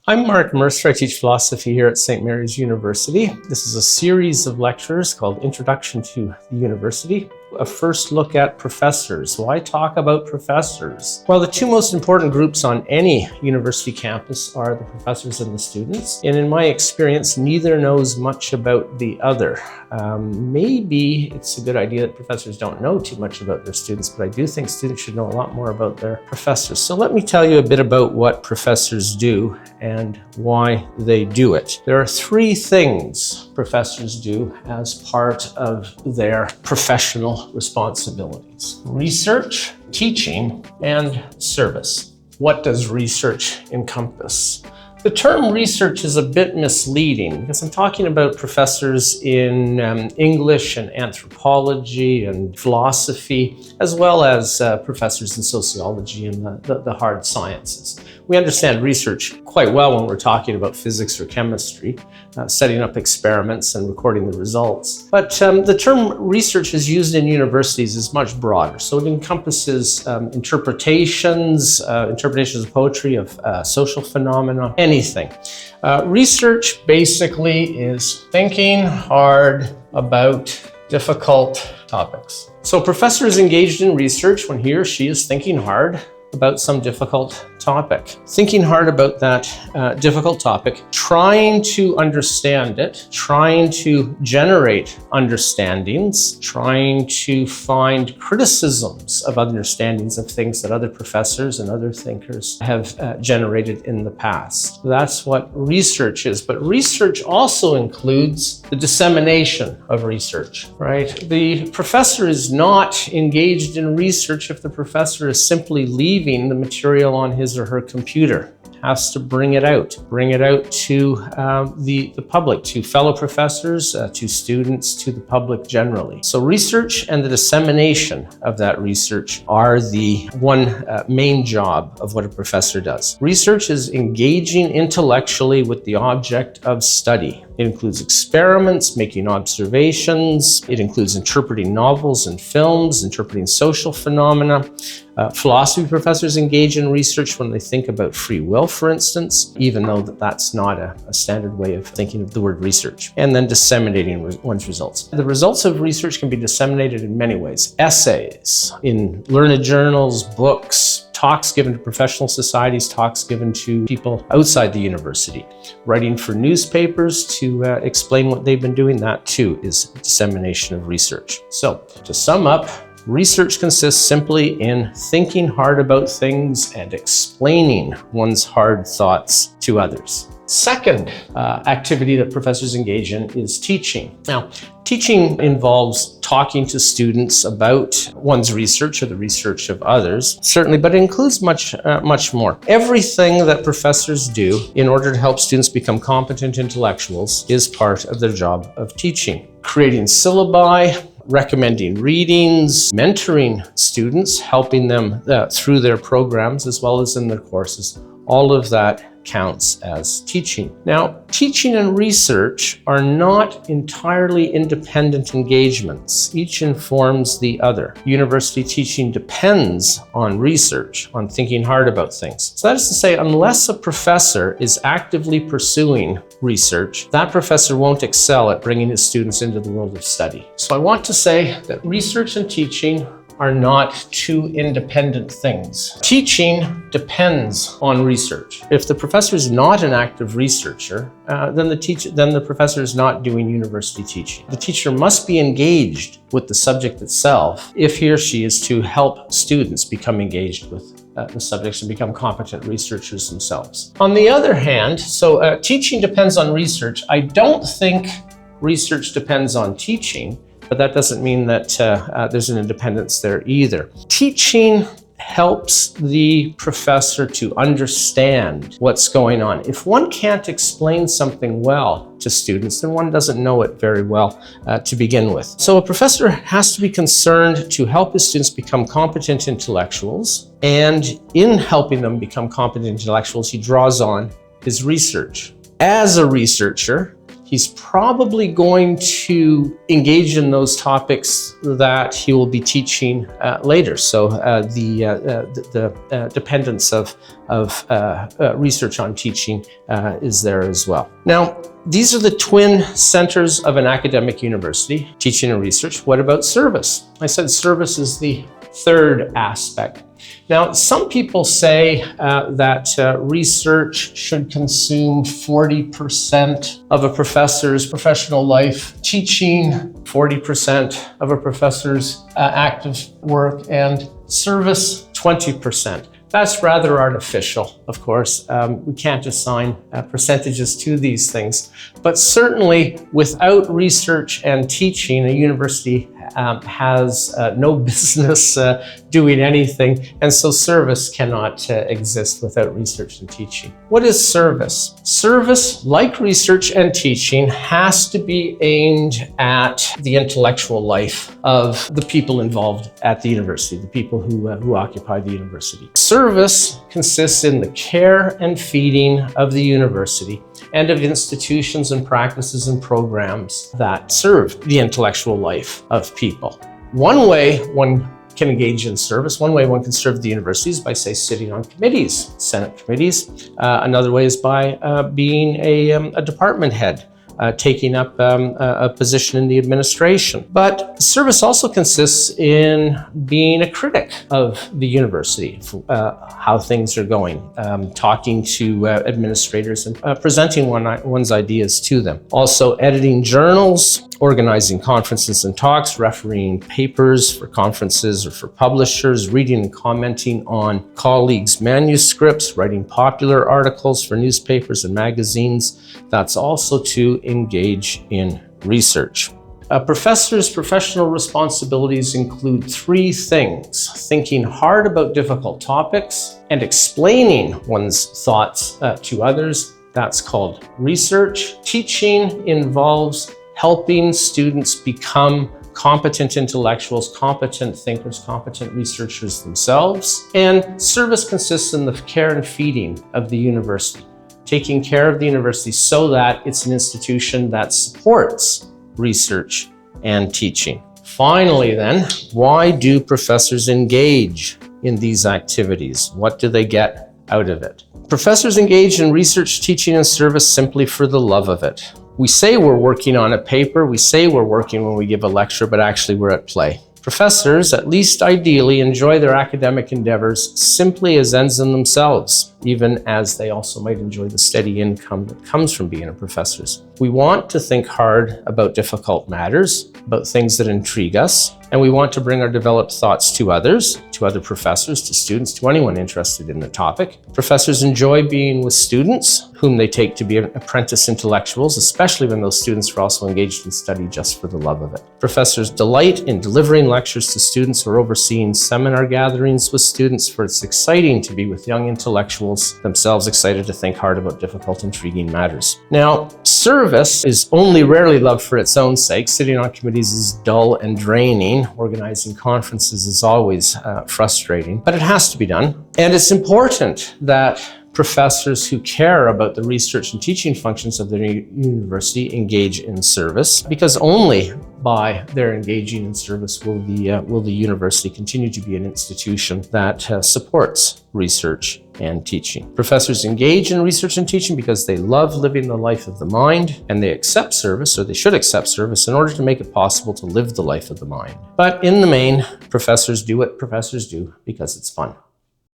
I'm Mark Mercer. I teach philosophy here at St. Mary's University. This is a series of lectures called Introduction to the University. A first look at professors. Why talk about professors? Well, the two most important groups on any university campus are the professors and the students. And in my experience, neither knows much about the other. Maybe it's a good idea that professors don't know too much about their students, but I do think students should know a lot more about their professors. So let me tell you a bit about what professors do and why they do it. There are three things professors do as part of their professional responsibilities: research, teaching, and service. What does research encompass? The term research is a bit misleading because I'm talking about professors in English and anthropology and philosophy, as well as professors in sociology and the hard sciences. We understand research quite well when we're talking about physics or chemistry, setting up experiments and recording the results. But the term research is used in universities is much broader. So it encompasses interpretations of poetry, of social phenomena, anything. Research basically is thinking hard about difficult topics. So a professor is engaged in research when he or she is thinking hard about some difficult topic. Thinking hard about that difficult topic, trying to understand it, trying to generate understandings, trying to find criticisms of understandings of things that other professors and other thinkers have generated in the past. That's what research is. But research also includes the dissemination of research, right? The professor is not engaged in research if the professor is simply leaving the material on his or her computer. Has to bring it out to the public, to fellow professors, to students, to the public generally. So research and the dissemination of that research are the one main job of what a professor does. Research is engaging intellectually with the object of study. It includes experiments, making observations. It includes interpreting novels and films, interpreting social phenomena. Philosophy professors engage in research when they think about free will, for instance, even though that's not a standard way of thinking of the word research. And then disseminating one's results. The results of research can be disseminated in many ways. Essays, in learned journals, books, talks given to professional societies, talks given to people outside the university. Writing for newspapers to explain what they've been doing, that too is dissemination of research. So to sum up, research consists simply in thinking hard about things and explaining one's hard thoughts to others. Second activity that professors engage in is teaching. Now, teaching involves talking to students about one's research or the research of others, certainly, but it includes much more. Everything that professors do in order to help students become competent intellectuals is part of their job of teaching. Creating syllabi, recommending readings, mentoring students, helping them through their programs as well as in their courses. All of that counts as teaching. Now, teaching and research are not entirely independent engagements. Each informs the other. University teaching depends on research, on thinking hard about things. So that is to say, unless a professor is actively pursuing research, that professor won't excel at bringing his students into the world of study. So I want to say that research and teaching are not two independent things. Teaching depends on research. If the professor is not an active researcher, then the professor is not doing university teaching. The teacher must be engaged with the subject itself if he or she is to help students become engaged with the subjects and become competent researchers themselves. On the other hand, teaching depends on research. I don't think research depends on teaching, but that doesn't mean that there's an independence there either. Teaching helps the professor to understand what's going on. If one can't explain something well to students, then one doesn't know it very well to begin with. So a professor has to be concerned to help his students become competent intellectuals, and in helping them become competent intellectuals, he draws on his research. As a researcher, he's probably going to engage in those topics that he will be teaching later. So the dependence of research on teaching is there as well. Now, these are the twin centers of an academic university, teaching and research. What about service? I said service is the third aspect. Now, some people say that research should consume 40% of a professor's professional life, teaching 40% of a professor's active work, and service 20%. That's rather artificial, of course. We can't assign percentages to these things. But certainly, without research and teaching, a university has no business doing anything, and so service cannot exist without research and teaching. What is service? Service, like research and teaching, has to be aimed at the intellectual life of the people involved at the university, the people who occupy the university. Service consists in the care and feeding of the university and of institutions and practices and programs that serve the intellectual life of people. One way one can engage in service, one way one can serve the university is by, say, sitting on committees, Senate committees. Another way is by being a department head, taking up a position in the administration. But service also consists in being a critic of the university, how things are going, talking to administrators and presenting one's ideas to them. Also editing journals, organizing conferences and talks, refereeing papers for conferences or for publishers, reading and commenting on colleagues' manuscripts, writing popular articles for newspapers and magazines. That's also to engage in research. A professor's professional responsibilities include three things: thinking hard about difficult topics and explaining one's thoughts to others. That's called research. Teaching involves helping students become competent intellectuals, competent thinkers, competent researchers themselves. And service consists in the care and feeding of the university, taking care of the university so that it's an institution that supports research and teaching. Finally then, why do professors engage in these activities? What do they get out of it? Professors engage in research, teaching, and service simply for the love of it. We say we're working on a paper, we say we're working when we give a lecture, but actually we're at play. Professors, at least ideally, enjoy their academic endeavors simply as ends in themselves, even as they also might enjoy the steady income that comes from being a professor. We want to think hard about difficult matters, about things that intrigue us, and we want to bring our developed thoughts to others, to other professors, to students, to anyone interested in the topic. Professors enjoy being with students whom they take to be apprentice intellectuals, especially when those students are also engaged in study just for the love of it. Professors delight in delivering lectures to students or overseeing seminar gatherings with students, for it's exciting to be with young intellectuals, themselves excited to think hard about difficult, intriguing matters. Now, service is only rarely loved for its own sake. Sitting on committees is dull and draining. Organizing conferences is always frustrating, but it has to be done. And it's important that professors who care about the research and teaching functions of their university engage in service, because only by their engaging in service will the university continue to be an institution that supports research and teaching. Professors engage in research and teaching because they love living the life of the mind, and they accept service, or they should accept service, in order to make it possible to live the life of the mind. But in the main, professors do what professors do because it's fun.